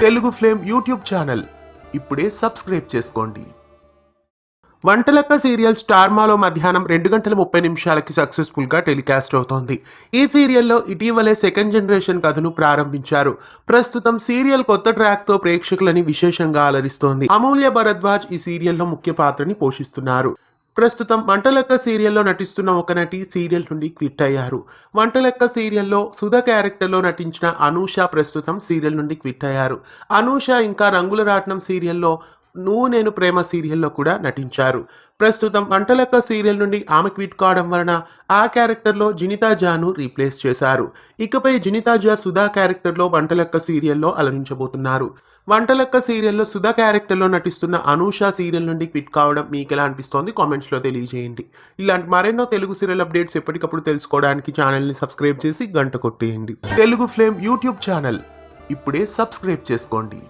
Telugu flame YouTube channel ఇప్పుడే subscribe చేసుకోండి. Vantalakka serial స్టార్మాలో మధ్యాహ్నం 2:30 సక్సెస్ఫుల్ గా టెలికాస్ట్ అవుతోంది. ఈ సీరియల్లో ఇటీవలే సెకండ్ జనరేషన్ కథను ప్రారంభించారు. ప్రస్తుతం సీరియల్ కొత్త ట్రాక్ తో ప్రేక్షకులని విశేషంగా అలరిస్తోంది. అమూల్య భరద్వాజ్ ఈ సీరియల్లో ముఖ్య పాత్రని పోషిస్తున్నారు. ప్రస్తుతం వంటలెక్క సీరియల్లో నటిస్తున్న ఒక నటి సీరియల్ నుండి క్విట్ అయ్యారు. వంటలెక్క సీరియల్లో సుధ క్యారెక్టర్లో నటించిన అనూష ప్రస్తుతం సీరియల్ నుండి క్విట్ అయ్యారు. అనూష ఇంకా రంగుల రాట్నం సీరియల్లో నువ్వు నేను ప్రేమ సీరియల్లో కూడా నటించారు. ప్రస్తుతం వంటలెక్క సీరియల్ నుండి ఆమె క్విట్ కావడం వలన ఆ క్యారెక్టర్లో జినితా జాను రీప్లేస్ చేశారు. ఇకపై జినితా జా సుధా క్యారెక్టర్లో వంటలెక్క సీరియల్లో అలరించబోతున్నారు. వంటలెక్క సీరియల్లో సుధా క్యారెక్టర్లో నటిస్తున్న అనూష సీరియల్ నుండి క్విట్ కావడం మీకు ఎలా అనిపిస్తోంది కామెంట్స్లో తెలియజేయండి. ఇలాంటి మరెన్నో తెలుగు సీరియల్ అప్డేట్స్ ఎప్పటికప్పుడు తెలుసుకోవడానికి ఛానల్ని సబ్స్క్రైబ్ చేసి గంట కొట్టేయండి. తెలుగు ఫ్లేమ్ యూట్యూబ్ ఛానల్ ఇప్పుడే సబ్స్క్రైబ్ చేసుకోండి.